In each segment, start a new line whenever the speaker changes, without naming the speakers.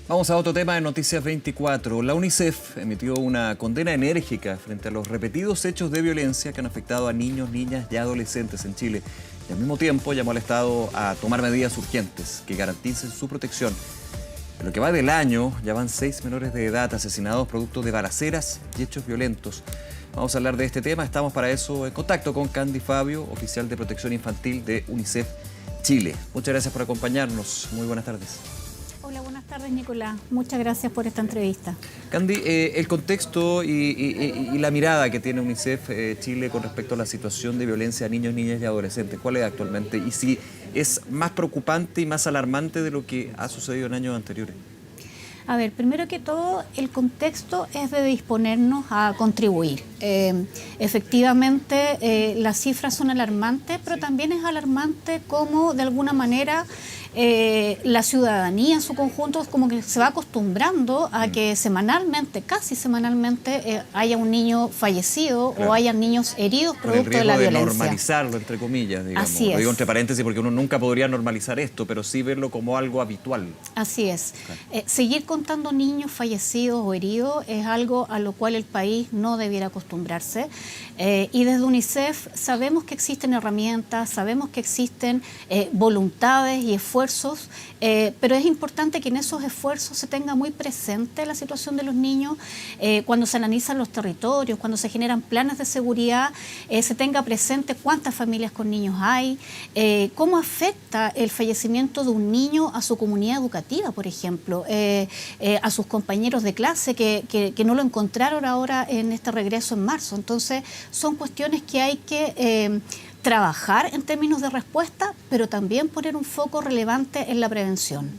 Vamos a otro tema de Noticias 24. La UNICEF emitió una condena enérgica frente a los repetidos hechos de violencia que han afectado a niños, niñas y adolescentes en Chile. Y al mismo tiempo llamó al Estado a tomar medidas urgentes que garanticen su protección. En lo que va del año, ya van 6 menores de edad asesinados producto de balaceras y hechos violentos. Vamos a hablar de este tema. Estamos para eso en contacto con Candy Fabio, oficial de protección infantil de UNICEF Chile. Muchas gracias por acompañarnos. Muy buenas tardes.
Hola, buenas tardes, Nicolás. Muchas gracias por esta entrevista.
Candy, el contexto y la mirada que tiene UNICEF Chile con respecto a la situación de violencia a niños, niñas y adolescentes, ¿cuál es actualmente? Y si es más preocupante y más alarmante de lo que ha sucedido en años anteriores.
A ver, primero que todo, el contexto es de disponernos a contribuir. Efectivamente, las cifras son alarmantes, pero también es alarmante cómo, de alguna manera, la ciudadanía en su conjunto como que se va acostumbrando a que semanalmente, casi semanalmente, haya un niño fallecido, claro, o hayan niños heridos producto de la violencia.
De normalizarlo, entre comillas, digamos.
Así es.
Lo digo entre paréntesis porque uno nunca podría normalizar esto, pero sí verlo como algo habitual.
Así es.
Claro.
Seguir contando niños fallecidos o heridos es algo a lo cual el país no debiera acostumbrarse. Y desde UNICEF sabemos que existen herramientas, sabemos que existen voluntades y esfuerzos, pero es importante que en esos esfuerzos se tenga muy presente la situación de los niños. Cuando se analizan los territorios, cuando se generan planes de seguridad, se tenga presente cuántas familias con niños hay, cómo afecta el fallecimiento de un niño a su comunidad educativa, por ejemplo, a sus compañeros de clase que no lo encontraron ahora en este regreso en marzo. Entonces, son cuestiones que hay que trabajar en términos de respuesta, pero también poner un foco relevante en la prevención.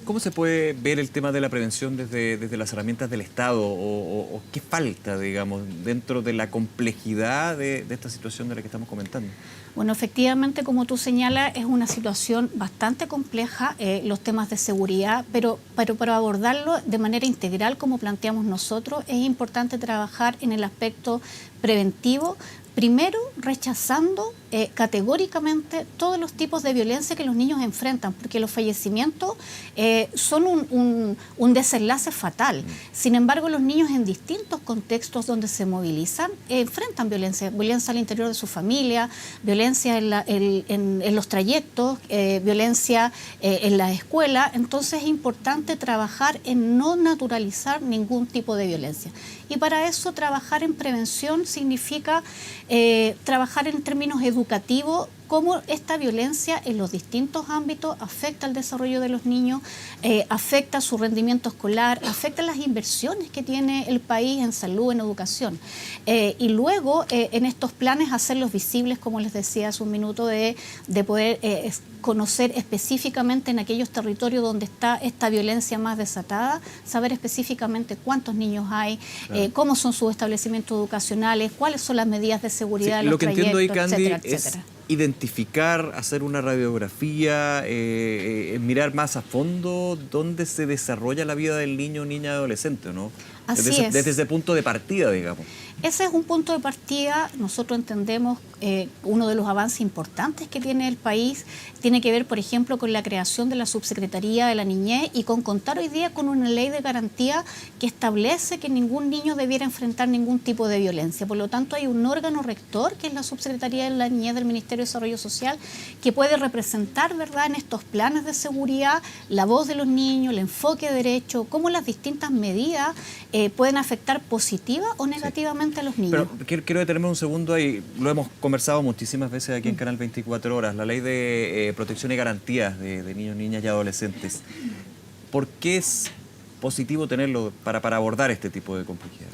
¿Cómo se puede ver el tema de la prevención desde las herramientas del Estado o qué falta, digamos, dentro de la complejidad de esta situación de la que estamos comentando?
Bueno, efectivamente, como tú señalas, es una situación bastante compleja, los temas de seguridad, pero para abordarlo de manera integral, como planteamos nosotros, es importante trabajar en el aspecto preventivo. Primero, rechazando categóricamente todos los tipos de violencia que los niños enfrentan, porque los fallecimientos son un desenlace fatal. Sin embargo, los niños en distintos contextos donde se movilizan enfrentan violencia al interior de su familia, violencia en los trayectos, violencia en la escuela. Entonces es importante trabajar en no naturalizar ningún tipo de violencia. Y para eso trabajar en prevención significa trabajar en términos educativos, cómo esta violencia en los distintos ámbitos afecta al desarrollo de los niños, afecta su rendimiento escolar, afecta las inversiones que tiene el país en salud, en educación. Y luego en estos planes hacerlos visibles, como les decía hace un minuto, de poder conocer específicamente en aquellos territorios donde está esta violencia más desatada, saber específicamente cuántos niños hay, claro, cómo son sus establecimientos educacionales, cuáles son las medidas de seguridad de los trayectos,
lo que entiendo ahí, Candy,
etcétera,
es
etcétera.
Identificar, hacer una radiografía, mirar más a fondo dónde se desarrolla la vida del niño, niña, adolescente, ¿no? Desde ese punto de partida, digamos.
Ese es un punto de partida. Nosotros entendemos uno de los avances importantes que tiene el país tiene que ver, por ejemplo, con la creación de la Subsecretaría de la Niñez y con contar hoy día con una ley de garantía que establece que ningún niño debiera enfrentar ningún tipo de violencia. Por lo tanto, hay un órgano rector, que es la Subsecretaría de la Niñez del Ministerio de Desarrollo Social, que puede representar, ¿verdad?, en estos planes de seguridad la voz de los niños, el enfoque de derecho, cómo las distintas medidas pueden afectar positiva o negativamente a los niños.
Pero quiero detenerme un segundo ahí. Lo hemos conversado muchísimas veces aquí en Canal 24 Horas. La ley de protección y garantías de niños, niñas y adolescentes. ¿Por qué es positivo tenerlo para abordar este tipo de complejidades?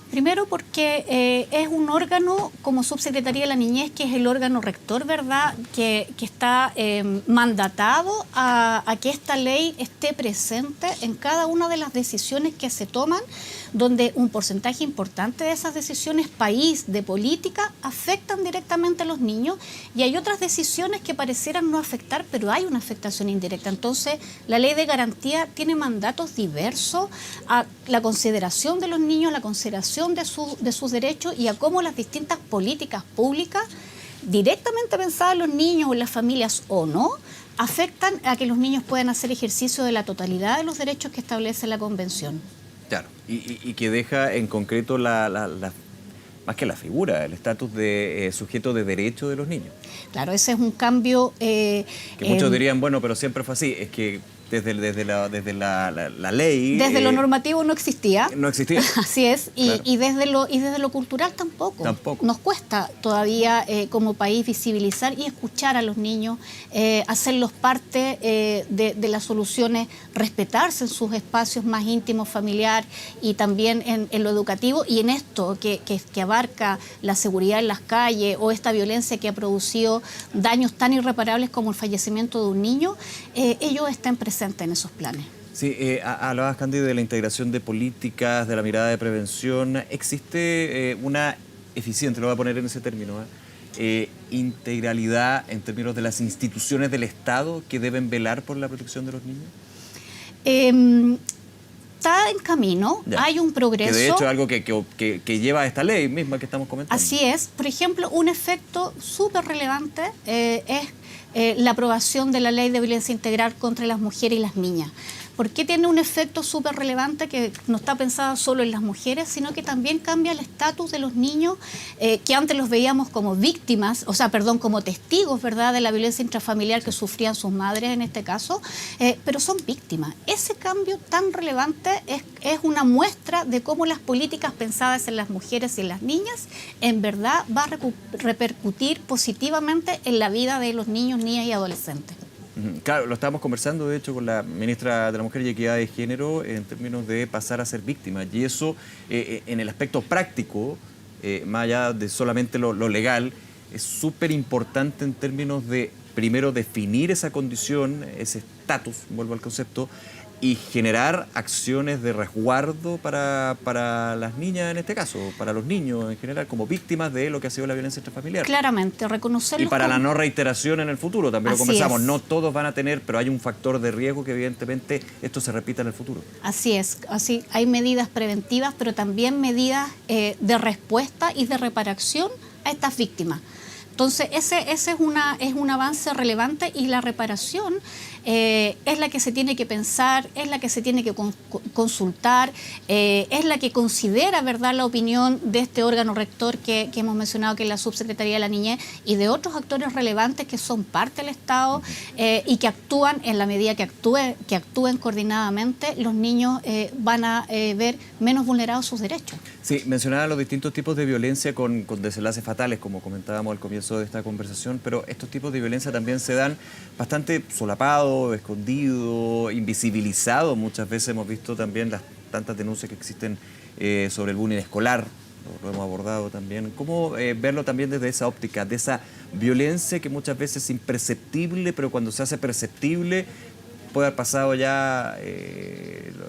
Primero porque es un órgano como Subsecretaría de la Niñez, que es el órgano rector, ¿verdad?, que está mandatado a que esta ley esté presente en cada una de las decisiones que se toman, donde un porcentaje importante de esas decisiones país, de política, afectan directamente a los niños, y hay otras decisiones que parecieran no afectar, pero hay una afectación indirecta. Entonces, la ley de garantía tiene mandatos diversos a la consideración de los niños, la consideración de sus derechos y a cómo las distintas políticas públicas directamente pensadas en los niños o en las familias o no, afectan a que los niños puedan hacer ejercicio de la totalidad de los derechos que establece la Convención.
Claro, y que deja en concreto más que la figura, el estatus de sujeto de derecho de los niños.
Claro, ese es un cambio...
que muchos dirían, bueno, pero siempre fue así, es que desde la ley...
Desde lo normativo no existía.
No existía.
Así es,
claro.
y desde lo cultural tampoco. Nos cuesta todavía como país visibilizar y escuchar a los niños, hacerlos parte de las soluciones, respetarse en sus espacios más íntimos, familiar y también en lo educativo, y en esto que abarca la seguridad en las calles o esta violencia que ha producido daños tan irreparables como el fallecimiento de un niño, ellos están presentes en esos planes.
Sí, hablabas, Candy, de la integración de políticas, de la mirada de prevención. ¿Existe una eficiente, lo voy a poner en ese término, integralidad en términos de las instituciones del Estado que deben velar por la protección de los niños?
Está en camino, ya. Hay un progreso.
Que de hecho es algo que lleva a esta ley misma que estamos comentando.
Así es. Por ejemplo, un efecto súper relevante es la aprobación de la Ley de Violencia Integral contra las mujeres y las niñas. ¿Por qué tiene un efecto súper relevante que no está pensado solo en las mujeres, sino que también cambia el estatus de los niños que antes los veíamos como víctimas, como testigos, ¿verdad?, de la violencia intrafamiliar que sufrían sus madres en este caso, pero son víctimas. Ese cambio tan relevante es una muestra de cómo las políticas pensadas en las mujeres y en las niñas en verdad va a repercutir positivamente en la vida de los niños, niñas y adolescentes.
Claro, lo estábamos conversando de hecho con la ministra de la Mujer y Equidad de Género en términos de pasar a ser víctimas, y eso en el aspecto práctico, más allá de solamente lo legal, es súper importante en términos de primero definir esa condición, ese estatus, vuelvo al concepto, y generar acciones de resguardo para las niñas en este caso, para los niños en general, como víctimas de lo que ha sido la violencia intrafamiliar.
Claramente, reconocerlos.
Y para la no reiteración en el futuro, también lo conversamos, no todos van a tener, pero hay un factor de riesgo que evidentemente esto se repita en el futuro. Así
es, así hay medidas preventivas, pero también medidas de respuesta y de reparación a estas víctimas. Entonces, ese es un avance relevante, y la reparación es la que se tiene que pensar, es la que se tiene que consultar, es la que considera, ¿verdad?, la opinión de este órgano rector que hemos mencionado, que es la Subsecretaría de la Niñez, y de otros actores relevantes que son parte del Estado y que actúan en la medida que actúen coordinadamente. Los niños van a ver menos vulnerados sus derechos.
Sí, mencionaba los distintos tipos de violencia con desenlaces fatales, como comentábamos al comienzo de esta conversación, pero estos tipos de violencia también se dan bastante solapados, escondidos, invisibilizados. Muchas veces hemos visto también las tantas denuncias que existen sobre el bullying escolar, lo hemos abordado también. ¿Cómo verlo también desde esa óptica, de esa violencia que muchas veces es imperceptible, pero cuando se hace perceptible puede haber pasado ya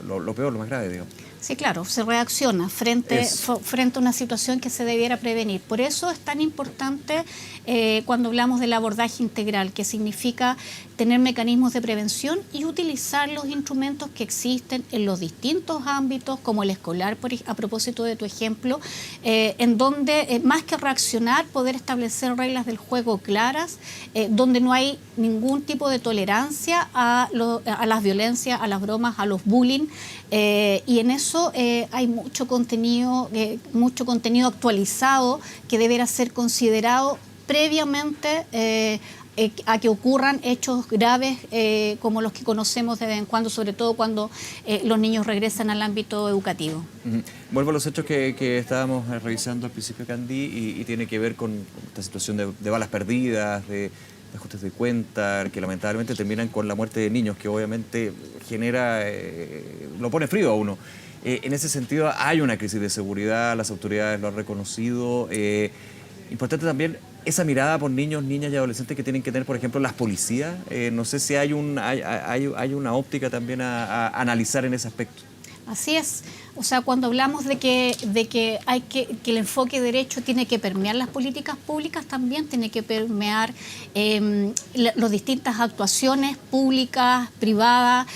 lo peor, lo más grave, digamos?
Sí, claro, se reacciona frente a una situación que se debiera prevenir. Por eso es tan importante cuando hablamos del abordaje integral, que significa tener mecanismos de prevención y utilizar los instrumentos que existen en los distintos ámbitos, como el escolar, a propósito de tu ejemplo, en donde, más que reaccionar, poder establecer reglas del juego claras, donde no hay ningún tipo de tolerancia a las violencias, a las bromas, a los bullying, y en eso hay mucho contenido actualizado que deberá ser considerado previamente a que ocurran hechos graves como los que conocemos de vez en cuando, sobre todo cuando los niños regresan al ámbito educativo.
Vuelvo a los hechos que estábamos revisando al principio, Candy, y tiene que ver con esta situación de balas perdidas, de ajustes de cuenta, que lamentablemente terminan con la muerte de niños, que obviamente lo pone frío a uno. En ese sentido hay una crisis de seguridad, las autoridades lo han reconocido. Importante también esa mirada por niños, niñas y adolescentes que tienen que tener, por ejemplo, las policías. No sé si hay una óptica también a analizar en ese aspecto.
Así es. O sea, cuando hablamos de que el enfoque derecho tiene que permear las políticas públicas, también tiene que permear las distintas actuaciones públicas, privadas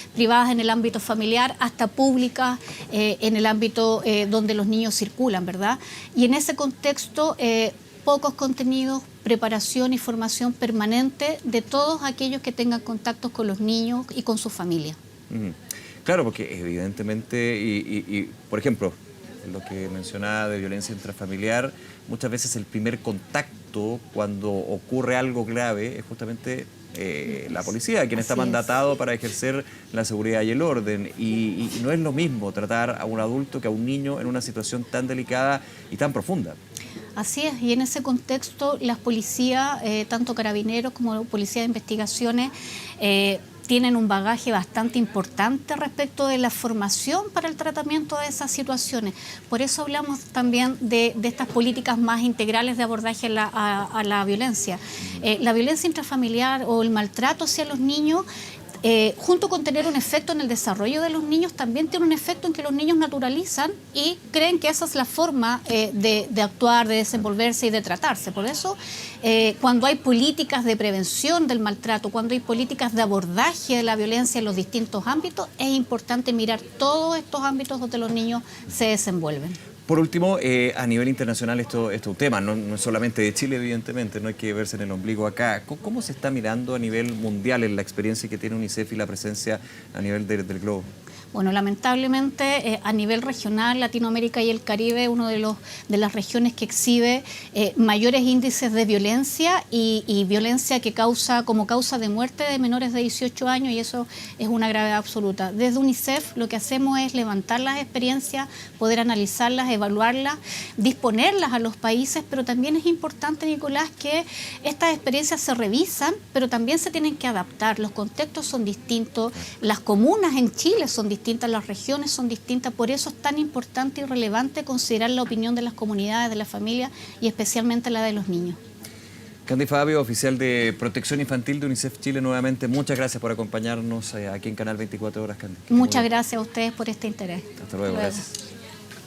en el ámbito familiar, hasta públicas en el ámbito donde los niños circulan, ¿verdad? Y en ese contexto, pocos contenidos preparación y formación permanente de todos aquellos que tengan contactos con los niños y con su familia.
Claro, porque evidentemente, por ejemplo, lo que mencionaba de violencia intrafamiliar, muchas veces el primer contacto cuando ocurre algo grave es justamente la policía, quien está mandatado para ejercer la seguridad y el orden. Y no es lo mismo tratar a un adulto que a un niño en una situación tan delicada y tan profunda.
Así es, y en ese contexto las policías, tanto carabineros como policía de investigaciones, tienen un bagaje bastante importante respecto de la formación para el tratamiento de esas situaciones. Por eso hablamos también de estas políticas más integrales de abordaje a la violencia. La violencia intrafamiliar o el maltrato hacia los niños, junto con tener un efecto en el desarrollo de los niños, también tiene un efecto en que los niños naturalizan y creen que esa es la forma de actuar, de desenvolverse y de tratarse. Por eso, cuando hay políticas de prevención del maltrato, cuando hay políticas de abordaje de la violencia en los distintos ámbitos, es importante mirar todos estos ámbitos donde los niños se desenvuelven.
Por último, a nivel internacional esto es un tema, no es solamente de Chile, evidentemente, no hay que verse en el ombligo acá. ¿Cómo se está mirando a nivel mundial en la experiencia que tiene UNICEF y la presencia a nivel del globo?
Bueno, lamentablemente a nivel regional, Latinoamérica y el Caribe, una de las regiones que exhibe mayores índices de violencia y violencia que causa como causa de muerte de menores de 18 años, y eso es una gravedad absoluta. Desde UNICEF lo que hacemos es levantar las experiencias, poder analizarlas, evaluarlas, disponerlas a los países, pero también es importante, Nicolás, que estas experiencias se revisan, pero también se tienen que adaptar. Los contextos son distintos, las comunas en Chile son distintas, las regiones son distintas, por eso es tan importante y relevante considerar la opinión de las comunidades, de las familias y especialmente la de los niños.
Candy Fabio, oficial de Protección Infantil de UNICEF Chile, nuevamente muchas gracias por acompañarnos aquí en Canal 24 Horas, Candy.
Muchas gracias a ustedes por este interés.
Hasta luego, gracias.